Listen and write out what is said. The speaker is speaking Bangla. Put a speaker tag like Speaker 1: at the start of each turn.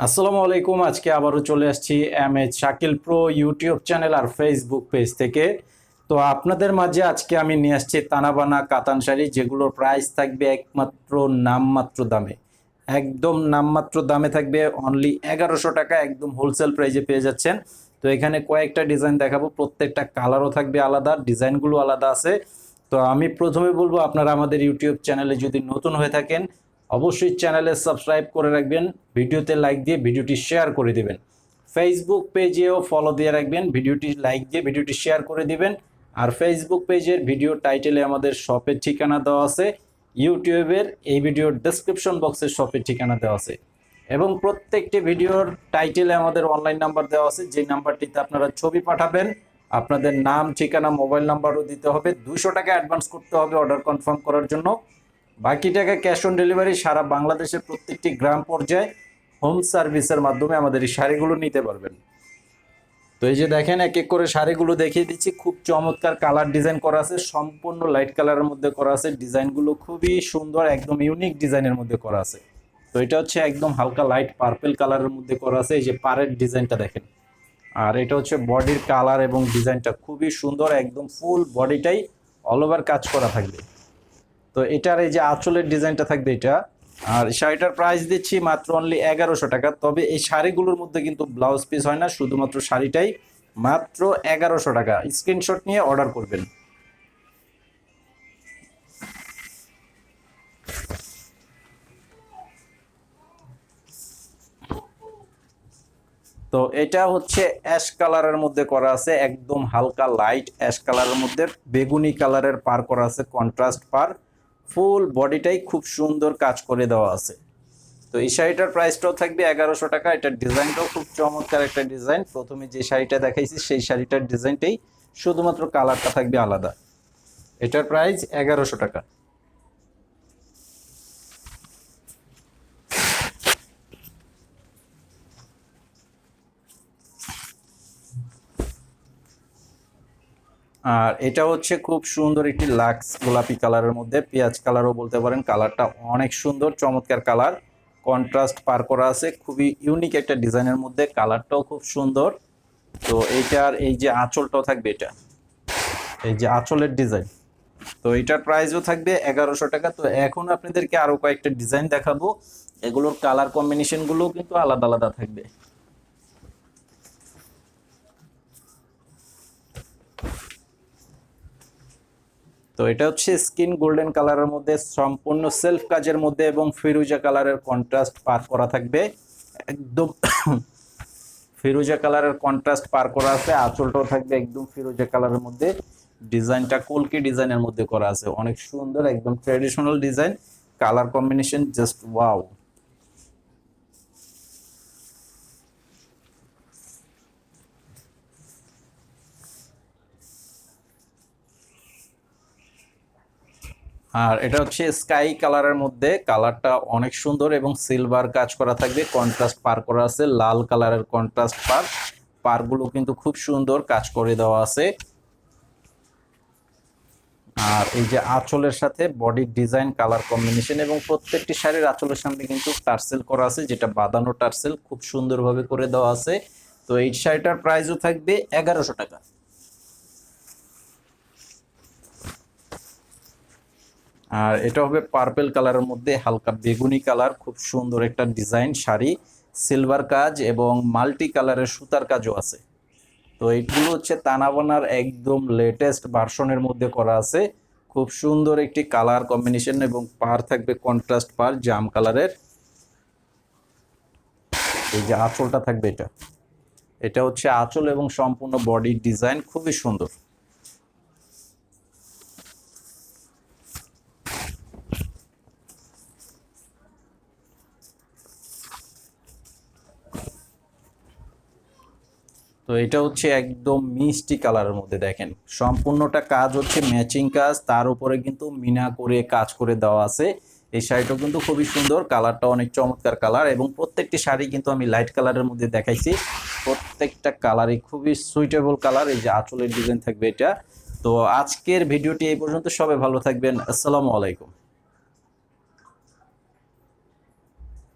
Speaker 1: আসসালামু আলাইকুম। আজকে আবারও চলে আসছি MH Shakil pro YouTube channel আর ফেসবুক পেজ থেকে। তো আপনাদের মাঝে আজকে আমি নিয়ে আসছি তানাবানা কাতান শাড়ি, যেগুলোর প্রাইস থাকবে একমাত্র নামমাত্র দামে। একদম নামমাত্র দামে থাকবে, অনলি 1100 টাকা, একদম হোলসেল প্রাইজে পেয়ে যাচ্ছেন। তো এখানে কয়েকটা ডিজাইন দেখাবো, প্রত্যেকটা কালারও থাকবে আলাদা, ডিজাইনগুলো আলাদা আছে। তো আমি প্রথমে বলবো, আপনারা আমাদের ইউটিউব চ্যানেলে যদি নতুন হয়ে থাকেন অবশ্যই চ্যানেলে সাবস্ক্রাইব করে রাখবেন, ভিডিওতে লাইক দিয়ে ভিডিওটি শেয়ার করে দিবেন। ফেসবুক পেজেও ফলো দিয়ে রাখবেন, ভিডিওটি লাইক দিয়ে ভিডিওটি শেয়ার করে দিবেন। আর ফেসবুক পেজের ভিডিও টাইটেলে আমাদের শপের ঠিকানা দেওয়া আছে, ইউটিউবের এই ভিডিওর ডেসক্রিপশন বক্সে শপের ঠিকানা দেওয়া আছে, এবং প্রত্যেকটি ভিডিওর টাইটেলে আমাদের অনলাইন নাম্বার দেওয়া আছে, যে নাম্বারটিতে আপনারা ছবি পাঠাবেন, আপনাদের নাম, ঠিকানা, মোবাইল নাম্বারও দিতে হবে। 200 টাকা অ্যাডভান্স করতে হবে অর্ডার কনফার্ম করার জন্য। বাকি টাকা ক্যাশ অন ডেলিভারি। সারা বাংলাদেশের প্রত্যেকটি গ্রাম পর্যায়ে হোম সার্ভিসের মাধ্যমে আমাদের এই শাড়িগুলো নিতে পারবেন। তো এই যে দেখেন, এক এক করে শাড়িগুলো দেখিয়ে দিচ্ছি। খুব চমৎকার কালার ডিজাইন করা আছে, সম্পূর্ণ লাইট কালারের মধ্যে করা আছে। ডিজাইনগুলো খুবই সুন্দর, একদম ইউনিক ডিজাইনের মধ্যে করা আছে। তো এটা হচ্ছে একদম হালকা লাইট পার্পল কালারের মধ্যে করা আছে। এই যে পাড়ের ডিজাইনটা দেখেন, আর এটা হচ্ছে বডির কালার এবং ডিজাইনটা খুবই সুন্দর, একদম ফুল বডিটাই অল ওভার কাজ করা থাকবে। তো এটার এই যে আঁচলের ডিজাইনটা থাকবে এটা। আর শাড়িটার প্রাইস দিচ্ছি মাত্র অনলি 1100 টাকা। তবে এই শাড়িগুলোর মধ্যে কিন্তু ব্লাউজ পিস হয় না, শুধুমাত্র শাড়িটাই মাত্র 1100 টাকা। স্ক্রিনশট নিয়ে অর্ডার করবেন। তো এটা হচ্ছে অ্যাশ কালারের মধ্যে করা আছে, একদম হালকা লাইট অ্যাশ কালারের মধ্যে বেগুনি কালারের পার করা আছে, কন্ট্রাস্ট পার। ফুল বডিটাই খুব সুন্দর কাজ করে দেওয়া আছে। তো এই শাড়িটার প্রাইসটাও থাকবে 1100 টাকা। এটার ডিজাইনটাও খুব চমৎকার একটা ডিজাইন। প্রথমে যে শাড়িটা দেখাইছি সেই শাড়িটার ডিজাইনটাই, শুধুমাত্র কালারটা থাকবে আলাদা। এটার প্রাইস 1100 টাকা। আর এটা হচ্ছে খুব সুন্দর একটি লাক্স গোলাপি কালারের মধ্যে, পেঁয়াজ কালারও বলতে পারেন। কালারটা অনেক সুন্দর, চমৎকার কালার, কন্ট্রাস্ট পার করা আছে, খুবই ইউনিক একটা ডিজাইনের মধ্যে। কালারটাও খুব সুন্দর। তো এইটার এই যে আঁচলটাও থাকবে, এটা এই যে আঁচলের ডিজাইন। তো এটার প্রাইসও থাকবে 1100 টাকা। তো এখন আপনাদেরকে আরো কয়েকটা ডিজাইন দেখাবো, এগুলোর কালার কম্বিনেশনগুলো কিন্তু আলাদা আলাদা থাকবে। তো এটা হচ্ছে স্কিন গোল্ডেন কালারের মধ্যে, সম্পূর্ণ সেলফ কাজের মধ্যে, এবং ফিরোজা কালারের কন্ট্রাস্ট পার করা থাকবে। একদম ফিরোজা কালারের কন্ট্রাস্ট পার করা আছে। আঁচলটাও থাকবে একদম ফিরোজা কালারের মধ্যে। ডিজাইনটা কলকি ডিজাইনের মধ্যে করা আছে, অনেক সুন্দর, একদম traditional design. Colour combination just wow. আর এটা হচ্ছে স্কাই কালারের মধ্যে, কালারটা অনেক সুন্দর এবং সিলভার কাজ করা থাকবে, কন্ট্রাস্ট পার করা আছে, লাল কালারের কন্ট্রাস্ট পার। পারগুলো কিন্তু খুব সুন্দর কাজ করে দেওয়া আছে। আর এই যে আঁচলের সাথে বডির ডিজাইন, কালার কম্বিনেশন, এবং প্রত্যেকটি শাড়ির আঁচলের সামনে কিন্তু টার্সেল করা আছে, যেটা বাঁধানো টার্সেল খুব সুন্দরভাবে করে দেওয়া আছে। তো এই শাড়িটার প্রাইসও থাকবে 1100 টাকা। আর এটা হবে পার্পল কালারের মধ্যে, হালকা বেগুনি কালার, খুব সুন্দর একটা ডিজাইন শাড়ি, সিলভার কাজ এবং মাল্টি কালারের সুতার কাজও আছে। তো এইগুলো হচ্ছে তানাবানার একদম লেটেস্ট ভার্সনের মধ্যে করা আছে। খুব সুন্দর একটি কালার কম্বিনেশন, এবং পার থাকবে কন্ট্রাস্ট পার জাম কালারের। এই যে আঁচলটা থাকবে, এটা এটা হচ্ছে আঁচল, এবং সম্পূর্ণ বডির ডিজাইন খুবই সুন্দর। তো এটা হচ্ছে একদম মিষ্টি কালারের মধ্যে, দেখেন সম্পূর্ণটা কাজ হচ্ছে ম্যাচিং কাজ, তার উপরে কিন্তু মিনা করে কাজ করে দেওয়া আছে। এই শাড়িটাও কিন্তু খুবই সুন্দর, কালারটা অনেক চমৎকার কালার, এবং প্রত্যেকটি শাড়ি কিন্তু আমি লাইট কালারের মধ্যে দেখাইছি। প্রত্যেকটা কালারই খুবই সুইটেবল কালার। এই যে আঁচলের ডিজাইন থাকবে এটা। তো আজকের ভিডিওটি এই পর্যন্ত, সবাই ভালো থাকবেন। আসসালামু আলাইকুম।